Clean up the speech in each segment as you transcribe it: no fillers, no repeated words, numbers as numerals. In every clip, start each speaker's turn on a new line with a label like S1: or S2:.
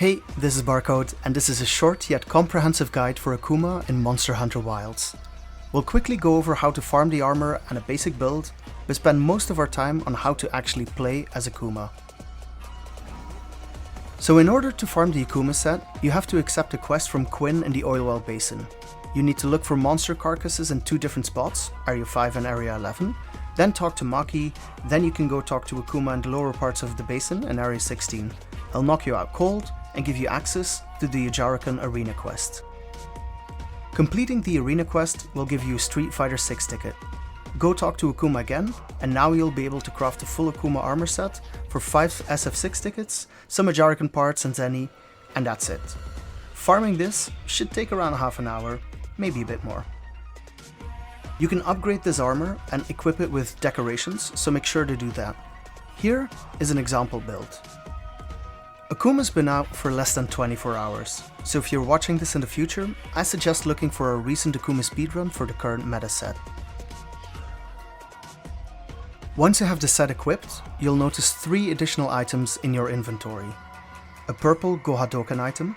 S1: Hey, this is Barcode, and this is a short yet comprehensive guide for Akuma in Monster Hunter Wilds. We'll quickly go over how to farm the armor and a basic build, but spend most of our time on how to actually play as Akuma. So in order to farm the Akuma set, you have to accept a quest from Quinn in the Oilwell Basin. You need to look for monster carcasses in two different spots, Area 5 and Area 11, then talk to Maki, then you can go talk to Akuma in the lower parts of the basin in Area 16. He'll knock you out cold and give you access to the Gou Shoryuken arena quest. Completing the arena quest will give you a Street Fighter 6 ticket. Go talk to Akuma again, and now you'll be able to craft a full Akuma armor set for 5 SF6 tickets, some Gou Shoryuken parts and Zenny, and that's it. Farming this should take around half an hour, maybe a bit more. You can upgrade this armor and equip it with decorations, so make sure to do that. Here is an example build. Akuma's been out for less than 24 hours, so if you're watching this in the future, I suggest looking for a recent Akuma speedrun for the current meta set. Once you have the set equipped, you'll notice 3 additional items in your inventory. A purple Go Hadoken item,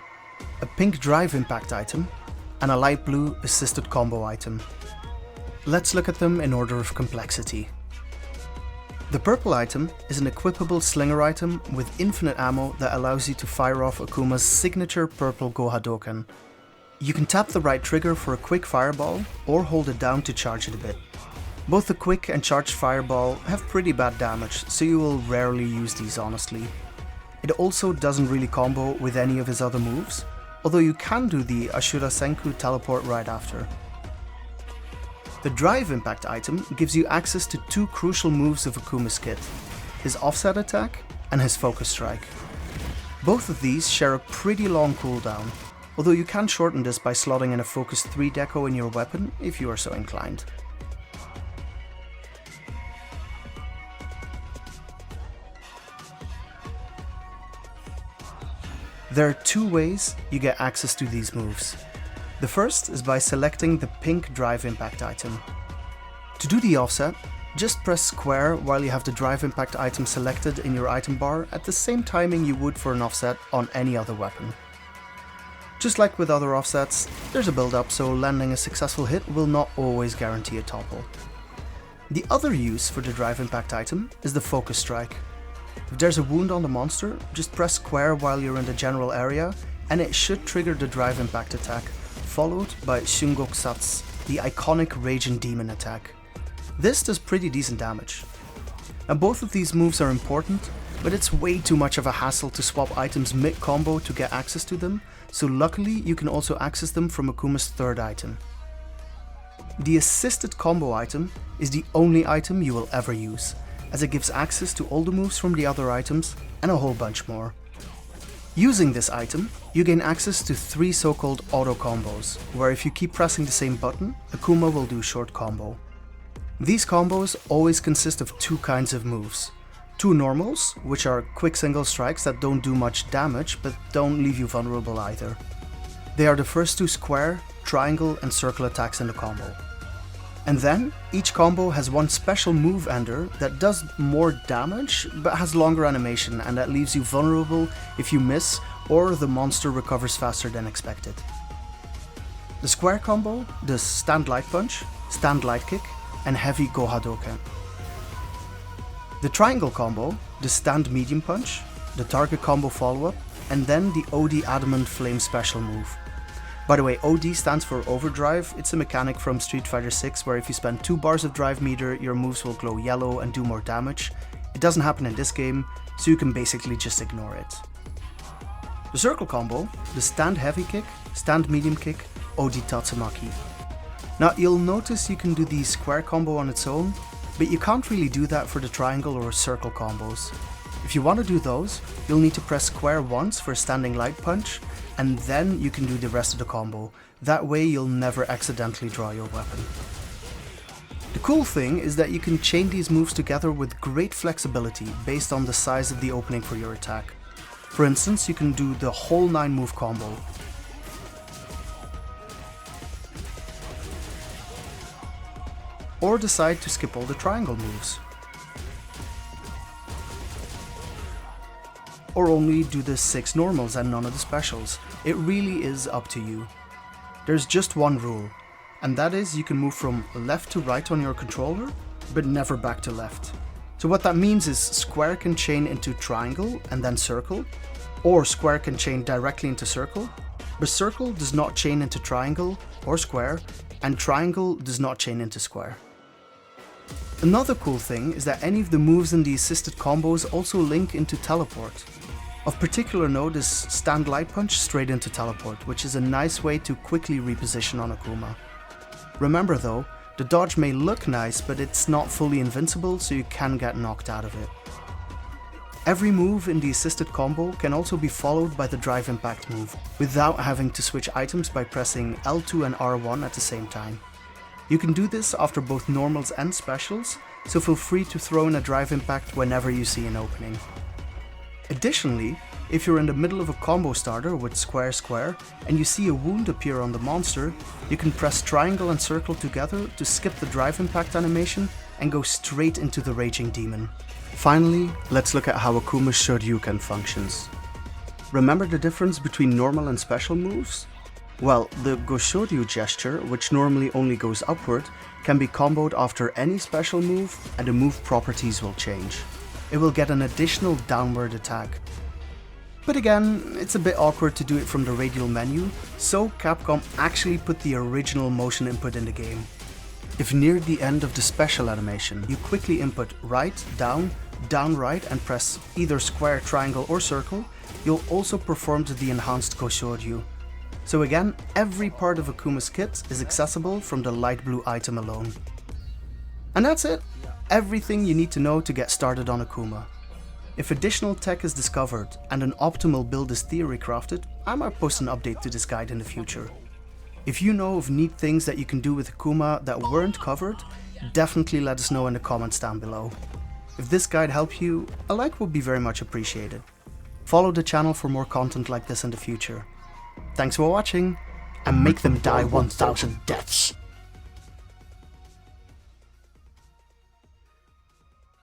S1: a pink drive impact item, and a light blue assisted combo item. Let's look at them in order of complexity. The purple item is an equipable slinger item with infinite ammo that allows you to fire off Akuma's signature purple Go Hadoken. You can tap the right trigger for a quick fireball or hold it down to charge it a bit. Both the quick and charged fireball have pretty bad damage, so you will rarely use these honestly. It also doesn't really combo with any of his other moves, although you can do the Ashura Senku teleport right after. The drive impact item gives you access to 2 crucial moves of Akuma's kit, his offset attack and his focus strike. Both of these share a pretty long cooldown, although you can shorten this by slotting in a focus 3 deco in your weapon if you are so inclined. There are 2 ways you get access to these moves. The first is by selecting the pink drive impact item. To do the offset, just press square while you have the drive impact item selected in your item bar at the same timing you would for an offset on any other weapon. Just like with other offsets, there's a build up, so landing a successful hit will not always guarantee a topple. The other use for the drive impact item is the focus strike. If there's a wound on the monster, just press square while you're in the general area and it should trigger the drive impact attack, followed by Shungokusatsu, the iconic Raging Demon attack. This does pretty decent damage. Now both of these moves are important, but it's way too much of a hassle to swap items mid-combo to get access to them, so luckily you can also access them from Akuma's third item. The assisted combo item is the only item you will ever use, as it gives access to all the moves from the other items and a whole bunch more. Using this item, you gain access to 3 so-called autocombos, where if you keep pressing the same button, Akuma will do short combo. These combos always consist of 2 kinds of moves. 2 normals, which are quick single strikes that don't do much damage but don't leave you vulnerable either. They are the first 2 square, triangle and circle attacks in the combo. And then, each combo has 1 special move ender that does more damage but has longer animation and that leaves you vulnerable if you miss or the monster recovers faster than expected. The square combo does stand light punch, stand light kick and heavy Go Hadoken. The triangle combo does stand medium punch, the target combo follow-up and then the OD Adamant Flame special move. By the way, OD stands for overdrive. It's a mechanic from Street Fighter 6 where if you spend 2 bars of drive meter, your moves will glow yellow and do more damage. It doesn't happen in this game, so you can basically just ignore it. The circle combo, the stand heavy kick, stand medium kick, OD Tatsumaki. Now you'll notice you can do the square combo on its own, but you can't really do that for the triangle or circle combos. If you want to do those, you'll need to press square once for standing light punch, and then you can do the rest of the combo. That way you'll never accidentally draw your weapon. The cool thing is that you can chain these moves together with great flexibility based on the size of the opening for your attack. For instance, you can do the whole 9 move combo. Or decide to skip all the triangle moves. or only do the 6 normals and none of the specials. It really is up to you. There's just one rule, and that is you can move from left to right on your controller, but never back to left. So what that means is square can chain into triangle and then circle, or square can chain directly into circle, but circle does not chain into triangle or square, and triangle does not chain into square. Another cool thing is that any of the moves in the assisted combos also link into teleport. Of particular note is stand light punch straight into teleport, which is a nice way to quickly reposition on Akuma. Remember though, the dodge may look nice, but it's not fully invincible, so you can get knocked out of it. Every move in the assisted combo can also be followed by the drive impact move, without having to switch items by pressing L2 and R1 at the same time. You can do this after both normals and specials, so feel free to throw in a drive impact whenever you see an opening. Additionally, if you're in the middle of a combo starter with square square and you see a wound appear on the monster, you can press triangle and circle together to skip the drive impact animation and go straight into the raging demon. Finally, let's look at how Akuma's Shoryuken functions. Remember the difference between normal and special moves? Well, the Gou Shoryuken gesture, which normally only goes upward, can be comboed after any special move and the move properties will change. It will get an additional downward attack. But again, it's a bit awkward to do it from the radial menu, so Capcom actually put the original motion input in the game. If near the end of the special animation, you quickly input right, down, down right and press either square, triangle or circle, you'll also perform the enhanced Gou Shoryuken. So again, every part of Akuma's kit is accessible from the light blue item alone. And that's it! Everything you need to know to get started on Akuma. If additional tech is discovered and an optimal build is theory crafted, I might post an update to this guide in the future. If you know of neat things that you can do with Akuma that weren't covered, definitely let us know in the comments down below. If this guide helped you, a like would be very much appreciated. Follow the channel for more content like this in the future. Thanks for watching, and make them die 1000 deaths!